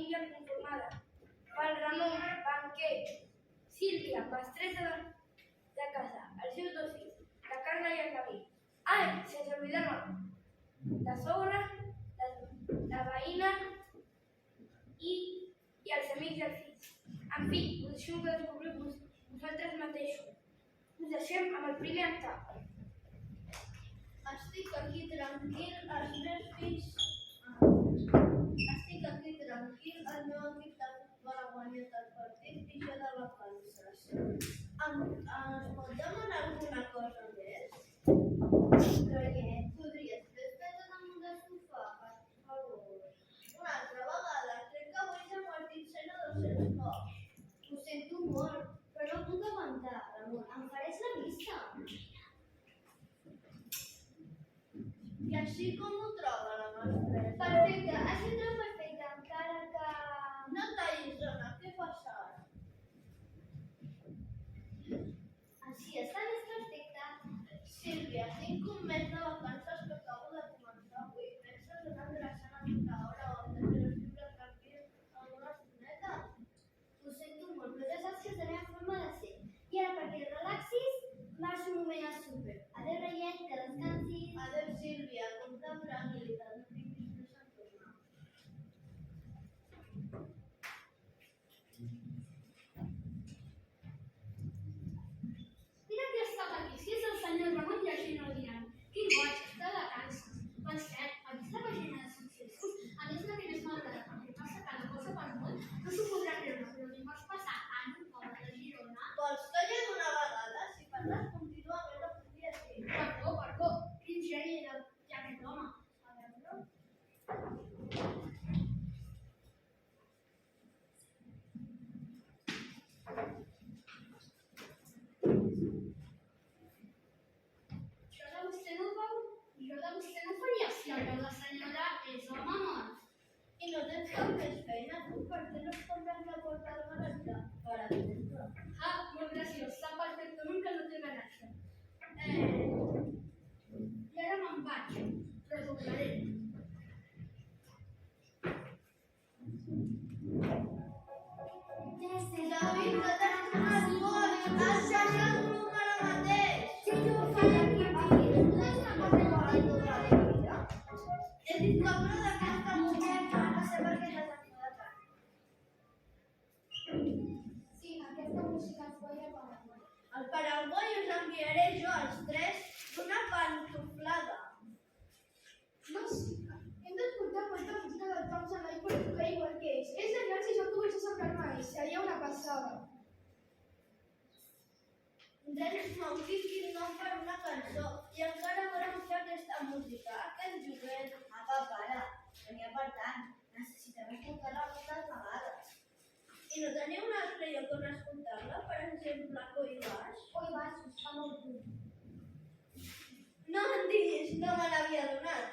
família conformada pel Ramon, banquer, Sílvia, mestressa de casa, els seus dos fills, la Carla i el David. Ai, sense oblidar la sogra, la veïna i els amics dels fills. En fi, us deixem que descobriu vosaltres mateixos. Us deixem amb el primer acte. Estic aquí tranquil, els meus fills... Estic aquí tranquil, el meu equip de futbol ha guanyat el partit i jo de vacances. Ens pot demanar alguna cosa més? Podries fer-te damunt del sofà, per favor. Una altra vegada, crec que avui s'ha partit 100 o 200 cops. Ho sento molt, però no puc aguantar, Ramon. Em faràs la vista. I així com ho troba la mestressa? Perfecte, has fet el perfecte, encara que... No tallis, dona, què fas ara? Així està més perfecte. Sílvia, tinc un mes de vacances que acabo de començar avui. Penses anar endreçant a mitja hora o em deixaràs viure tranquil amb una estoneta? Ho sento molt, però ja saps que estaré en forma de ser. I ara, perquè et relaxis, marxo un moment al súper. Adéu, reiet, que descansis. Adéu, Sílvia, compta amb tranquil·litat, no tinguis més en tornar. Mira qui està aquí, si és el senyor Ramon llegint el diari. Quin boig, està de vacances. Per cert, ha vist la pàgina de successos? A més, la que més m'agrada, perquè passa cada cosa per molt. No s'ho podrà creure, però dimarts passat, en un poble de Girona... Vols que hi d'una vegada? Si parles contínuament no podria ser. Perdó, quin geni d'aquest home. A veure... Jo de vostè no faria si el veu la senyora és home mort. I no tens cap més feina, tu? Per què no es compres la porta al garatge? Per exemple. Ah, molt graciós, sap perfectament que no té garatge. I ara me'n vaig, però tornaré. David, que t'has donat boig! Has deixat un número mateix! Sí, jo ho faig aquí, aquí. No és una cosa igual a tota la vida. He dit que una d'aquesta mujer No sé per què t'has ajudat tant. Sí, aquesta música ens guanya com a tu. el Paraguai us enviaré jo als tres una pantoflada. No, sí. Hem d'escoltar molta música del Tom Salai per tocar igual que ells. És genial si jo pogués assemblar-me a ells. Seria una passada. Dennis Mautic nom per una cançó i encara volem fer aquesta música. Aquest joguet... Apa, para. Tenia per tant. Necessitem escoltar-la moltes vegades. I no teniu un altre lloc on escoltar-la? Per exemple, Coi Baix? Oi, vas, fa molt dur. No em diguis, no me l'havia donat.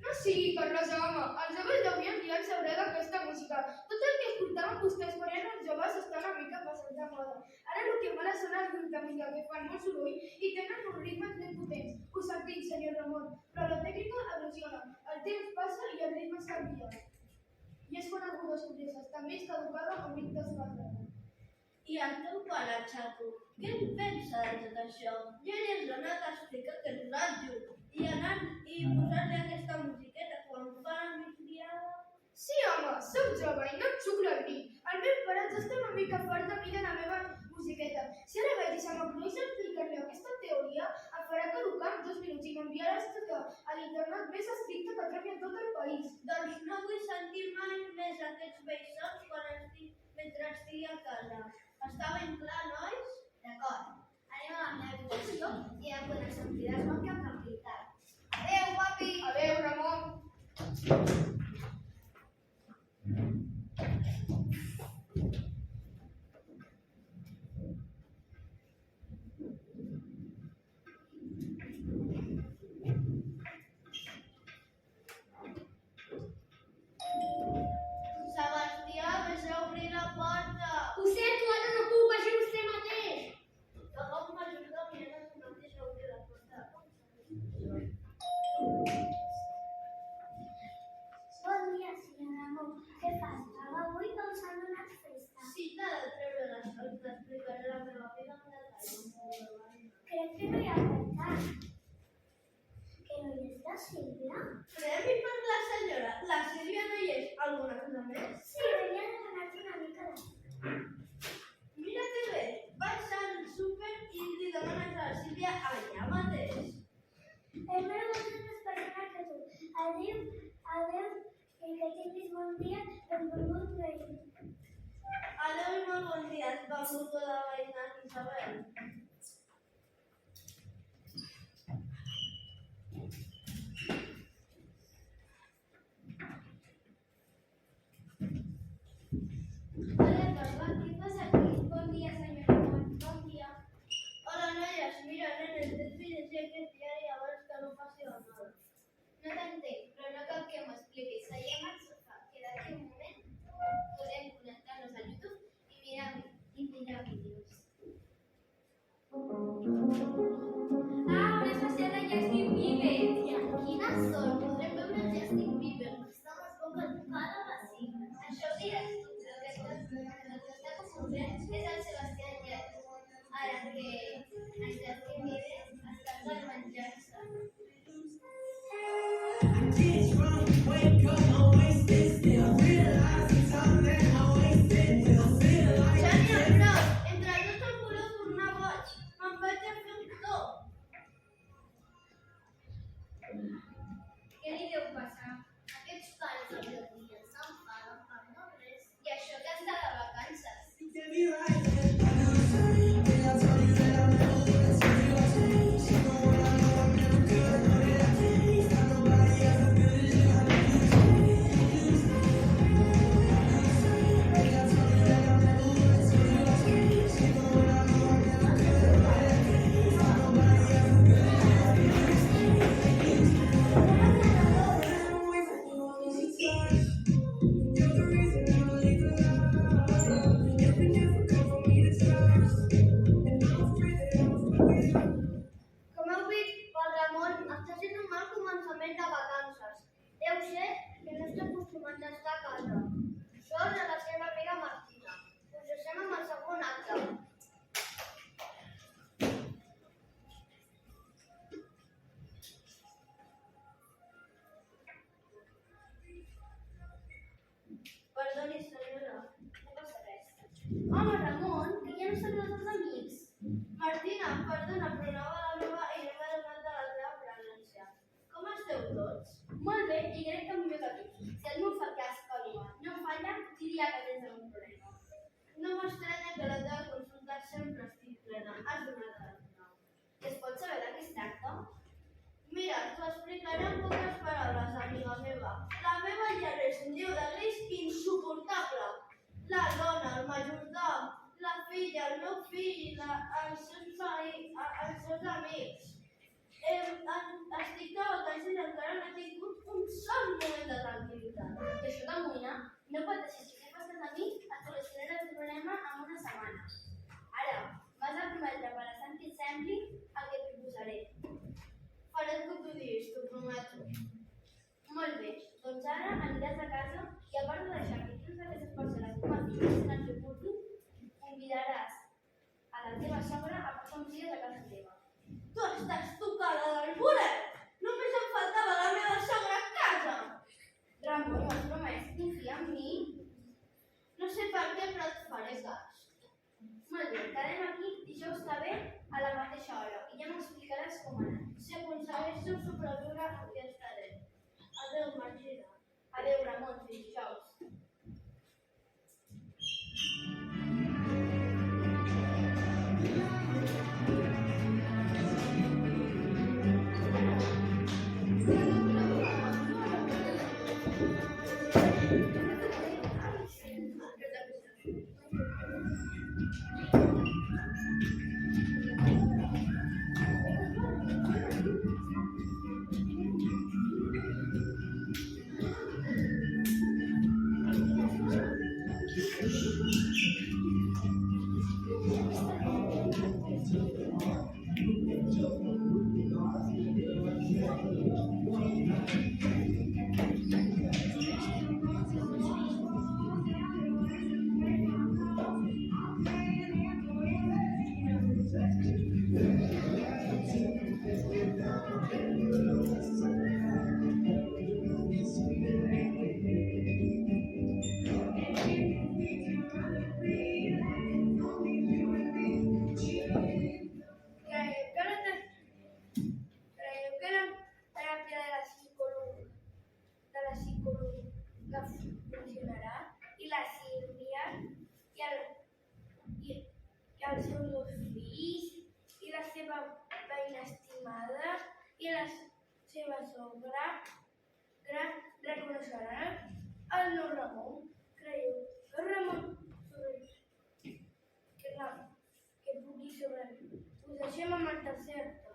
No sigui per la home. Els joves d'avui en dia en sabreu d'aquesta música. Tot el que escoltaven vostès quan eren joves està una mica passat de moda. Ara el que mola són els grups de música que fan molt soroll i tenen uns ritmes ben potents. Ho sentim, senyor Ramon, però la tècnica evoluciona. El temps passa i els ritmes canvien. I és quan algú descobreix està més caducada o mig desfasada. I el teu pare, Xaco, què en pensa de tot això? Ja li has donat a explicar que és ràdio i posar-li aquesta musiqueta quan fa la migdiada? Sí, home, soc jove i no em xuclo el vi. El meu pare ja està una mica fort de mi de la meva musiqueta. Si ara vaig i se m'aconeix explicar-li aquesta teoria, em farà caducar en 2 minuts i m'enviarà a estudiar a l'internet més estricte que trobi a tot el país. Doncs no vull sentir mai més aquests vells sons mentre estigui a casa. Està ben clar, nois? D'acord. Anem a la meva habitació i ja podrem sentir-nos amb cap tranquil·litat. Adéu, papi! Adéu, Ramon! Sebastià, vés a obrir la porta! Ho sento, ara no puc, vagi vostè mateix. Tothom m'ajuda a mirar que mateix a obrir la porta. mutu de la veïna Isabel. Hola, Carla, ¿qué pasa aquí? Bon dia, senyor Ramon. Bon dia. Hola, noies, mira, nene, t'he de dir aquest diari abans que no passi la nada. No t'entenc, però no cal que m'ho expliquis. Seiem al sofà, que d'aquí un moment podem connectar-nos a YouTube i mirar vídeos. Ah, una especial de Justin Bieber. Tia, quina sort, podrem veure Justin Bieber, que està més bo que cada vací. Això ho diràs tu. El que està confondent és el Sebastián Yatra. Ara que el Justin Bieber està per menjar-se. Xènia, prou! Entre tots em voleu tornar boig. Me'n vaig a fer un cop. Què li deu passar? Aquests pares avui en dia s'enfaden per no res. I això que està de vacances. Com heu vist, pel Ramon està sent un mal començament de vacances. Deu ser que no està acostumat a estar a casa. Sol a la seva amiga Martina. Us deixem amb el segon acte. Perdoni, senyora. No passa res. Home, Ramon, que ja no són els teus amics. Martina, perdona, però anava a la meva i no m'he donat de la teva presència. Com esteu tots? Molt bé, i crec que millor que tu. Si el meu fa cas, Calma, no em falla, diria que tens algun problema. No m'estranya que la teva consulta sempre estigui plena. Has donat a la Es pot saber de què es tracta? Mira, t'ho explicaré en poques paraules, amiga meva. La meva llar és un lleu de risc insuportable. La dona, el majordom, la filla, el meu fill, els seus amics. Estic de vacances i encara no he tingut un sol moment de tranquil·litat. I això t'amoïna? No pot deixar que fas cas a mi, et solucionaré el problema en una setmana. Ara, m'has de prometre per a Sant que et sembli el que et proposaré. Faré el que tu diguis, t'ho prometo. Molt bé, doncs ara aniràs a casa i a part de deixar que tens aquestes persones com a filles en el teu currículum, convidaràs a la teva sogra a passar uns dies a casa teva. Tu estàs tocada del voler! Només em faltava la meva sogra a casa! Ramon, m'has promès, confia en mi. No sé per què, però et faré cas. Molt bé, quedem aquí dijous que ve a la mateixa hora i ja m'explicaràs com ha anat. Si aconsegueixo sobreviure, aquí estaré. Adéu, Martina. Adéu, Ramon, fins dijous. la seva sogra gran reconeixeran el nou Ramon. Creieu que Ramon que pugui sobreviure? Us deixem amb el tercer acte.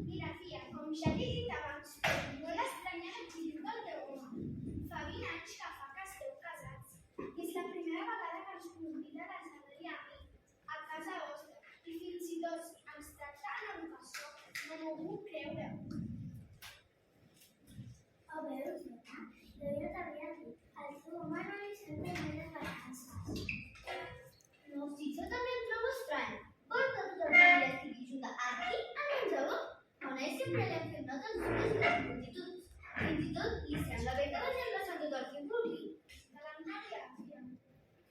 Mira, filla, com ja t'he dit abans, no l'estranyarà gens del teu home. Fa 20 anys que fa que esteu casats. I és la primera vegada que ens convida a cedir a casa vostra. I fins i tot ens tracta en educació. No m'ho puc creure. A veure, Zeta, jo ja t'havia dit, el seu home no li sembla bé de vacances. No, si jo també em trobo estrany. Vol que tota la família estigui junta aquí, a menjador? On ell sempre li han fet notes dures i les multituds. Fins i tot li sembla bé que vagin passant tot el que vulgui. Se l'han canviat, tia.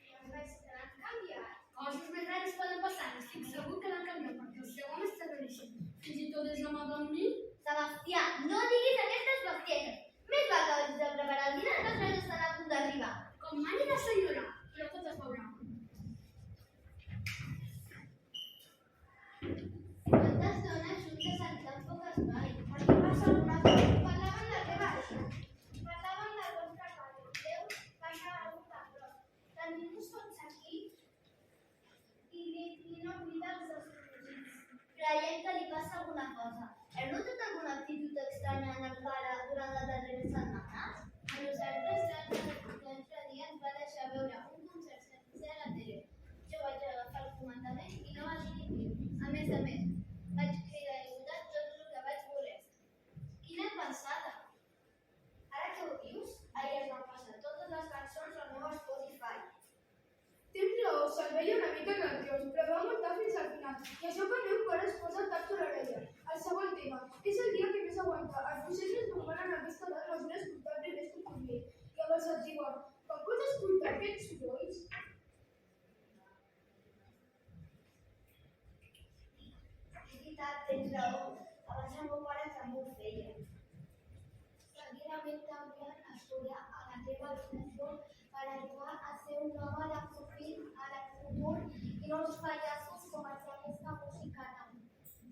Se l'han canviat. Coses més rares poden passar, estic segur que l'han canviat perquè el seu home és terrorista. Fins i tot és amable amb mi. Sebastià, no diguis aquestes bestieses. Més val que vagis a preparar el dinar, que els nens estan a punt d'arribar. Com mani la senyora, però tot es veurà. Quantes dones juntes en tan poc espai? Aquí passa alguna cosa. Parlaven de què baixa. Parlaven del vostre pare. Déu baixa algú de prop. Tenim-nos tots aquí i no oblida els dos fugits. Creiem que li passa alguna cosa. Heu notat alguna actitud estranya en el pare durant les darreres setmanes? A nosaltres l'altre dia ens va deixar veure un concert sencer a la tele. Jo vaig agafar el comandament i no vaig dir ni piu. A més, vaig cridar i votar tot el que vaig voler. Quina pensada! Ara que ho dius, ahir es van passar totes les cançons al meu Spotify. Tens raó, se'l veia una mica nerviós, però va aguantar fins al final. I això que el meu pare es posa el tap a l'orella. El següent tema. És el dia que més aguanta. El procés és normal en aquesta edat mesura escoltable i més conforme. Llavors et diuen, com pots escoltar aquests sorolls? És veritat, tens raó. Abans el meu pare també ho feia. Seguidament també estudiar a la teva habitació per arribar a ser un home de profil a la futur i no uns pallassos com els d'aquesta música nau.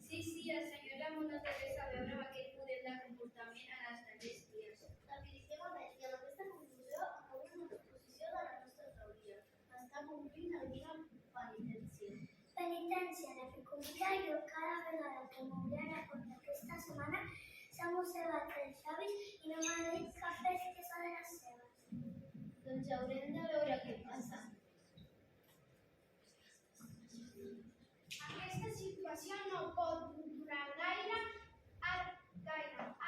Sí, el senyor Ramon no té res a veure amb aquest model de comportament a les darreres dies. L'administrem a més i amb aquesta conclusió acabem una exposició de la nostra teoria. Està complint alguna penitència. Penitència, la fecunditat, jo cada vegada que m'hauria recordat aquesta setmana s'ha mossegat els llavis i no m'ha dit cap vez que són de les seves. Doncs haurem de veure què passa. Aquesta situació no pot durar gaire. Ara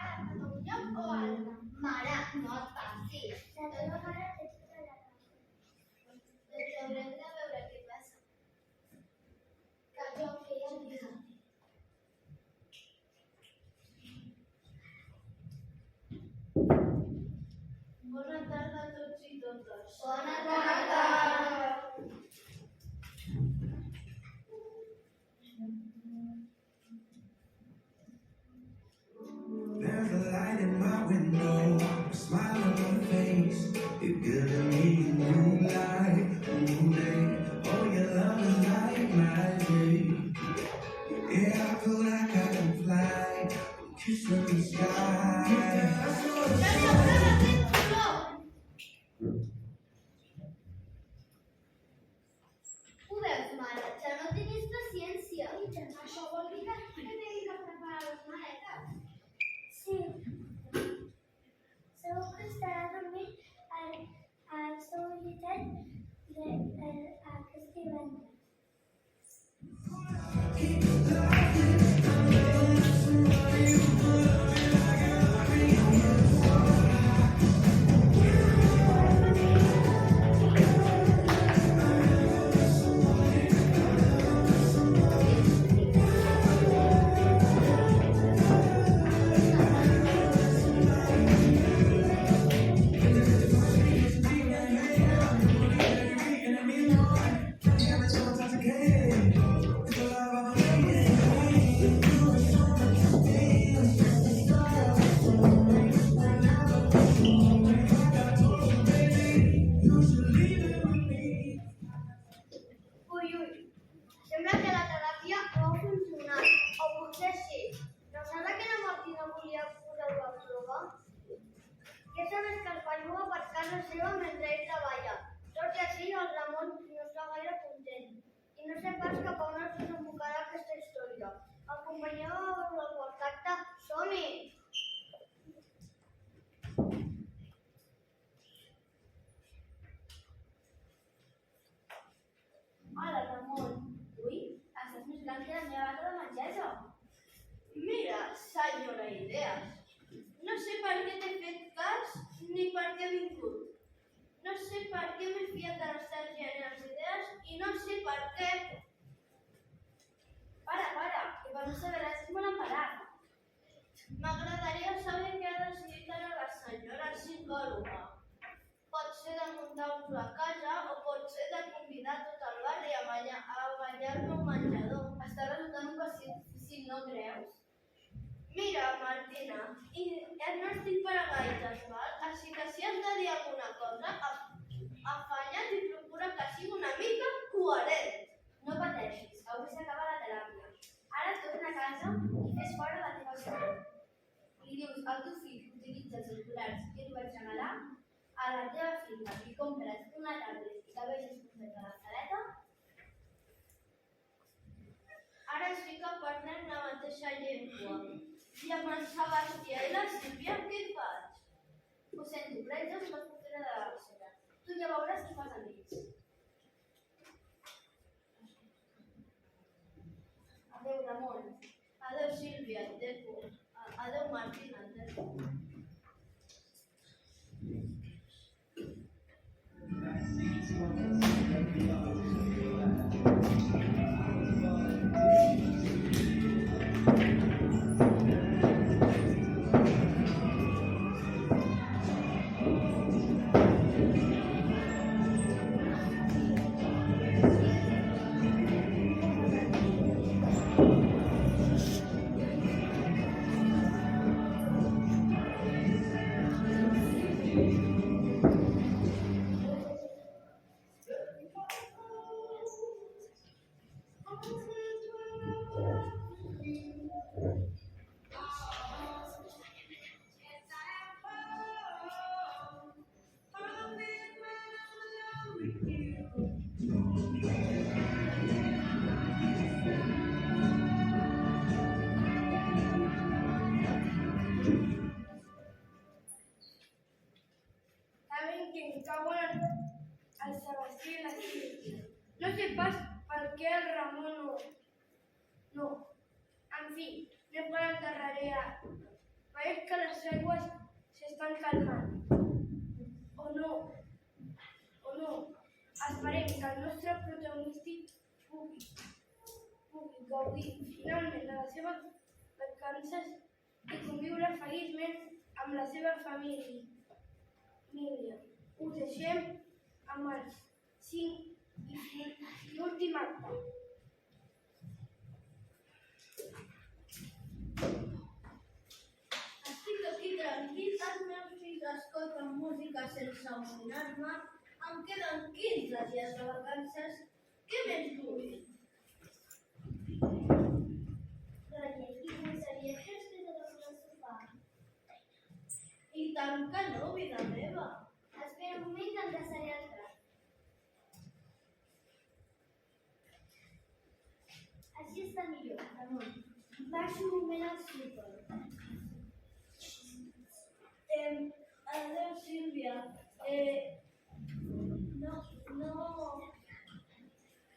a un lloc o altre. Mare, no et passis. La teva mare té tota la raó. Doncs haurem de veure què passa. Que jo que ja em dic. Bona tarda a tots i totes. Bona tarda. There's a light in my window, a smile on my face. You're giving me a new life, a new day. Oh, your love is like magic. Yeah, I feel like I can fly. I'm kissing the sky. Ho veus, mare? Ja no tenies paciència. Això vol dir que tenim que preparar les maletes? Sí. Segur que estarà dormint al seu llitet aquest divendres. casa seva mentre ell treballa. Tot i així, el Ramon no està gaire content. I no sé pas cap a on es desembocarà aquesta història. Acompanyeu a veure el quart acte. Som-hi! Hola, Ramon. Ui, estàs més blanc que la meva bata de metgessa. Mira, senyora Idees, no sé per què t'he fet cas ni per què he vingut. No sé per què m'he fiat de les teves genials idees i no sé per què... Para, que per no saber res és molt emparat. M'agradaria saber què ha decidit ara la senyora psicòloga. Pot ser de muntar-vos la casa o pot ser de convidar tot el barri a ballar-me un menjador. Està resultant un passi difícil, no creus? Mira, Martina, no estic per a gaites, val? Així que si has de dir alguna cosa, afanya't i procura que sigui una mica coherent. No pateixis, avui s'acaba la teràpia. Ara torna a casa i fes fora la teva sort. Li dius al teu fill que utilitza els auriculars que li vaig regalar, a la teva filla li compres una tablet i que vegis curset a la saleta. Ara sí que parlem la mateixa llengua. I amb el Sebastià i la Sílvia, què hi faig? Ho sento, però ells no es pot fer de la recerca. Tu ja veuràs què fas amb ells. Adéu, Ramon. Adéu, Sílvia, et dejo. Adéu, Martina, et dejo. Saben que em cauen el Sebastià i la Sílvia. No sé pas per què el Ramon no. En fi, anem per al darrere. Veig que les aigües s'estan calmant. O no. Esperem que el nostre protagonista pugui gaudir finalment de les seves vacances i conviure feliçment amb la seva família. Us deixem amb el 5 i últim acte. Estic aquí tranquil, els meus fills escolten música sense amoïnar-me, em queden 15 dies de vacances, què més vull? Oye, ¿y sería que estoy de los sofá? I tant que no, vida meva. Espera un moment que em passaré al prat. Així està millor, Ramon. Baixo un moment al súper. Adéu, Sílvia.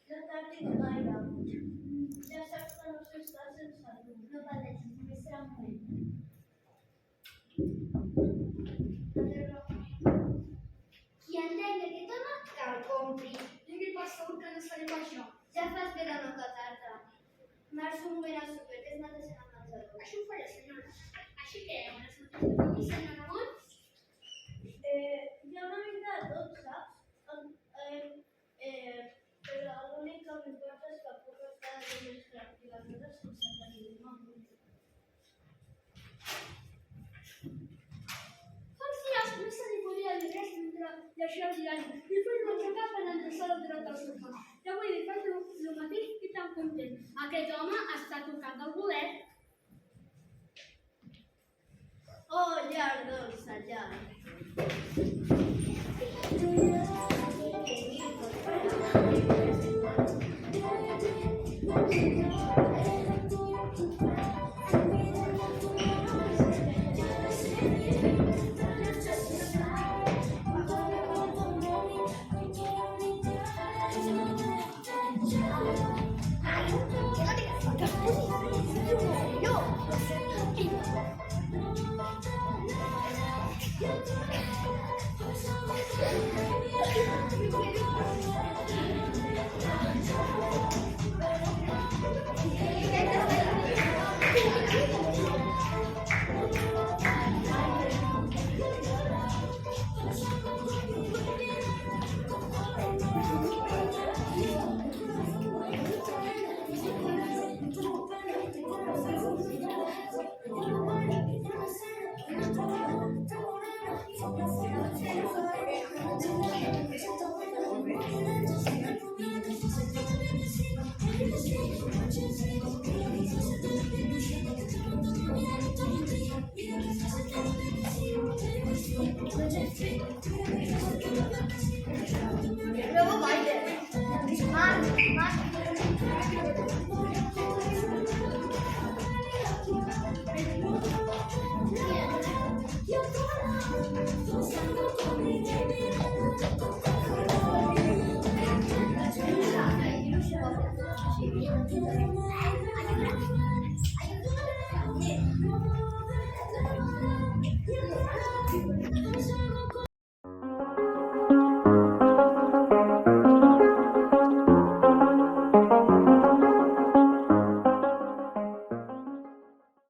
No tardis gaire. Ja saps que no sé estar sense tu. No pateixis, només serà un moment. Qui entengui aquest home, que el compri. I què passa, que no farem això? Ja fas bé de no catar-te. Marxo un moment al súper, que és netejar el menjador. Això ho faré, senyora. Així que, bones notícies. I senyor Ramon? Hi ha una mica de tot, saps? Però l'únic que m'importa és que puc estar més tranquil·la sense tenir-me molt. Fa uns dies no se li podia dir res mentre llegia el diari. I fes l'aixecar per endreçar el dret al sofà. Ja vull dir, fas el mateix i tan content. Aquest home està tocant el bolet. Oh, llar dolça, llar. Luego baile. Más. Yo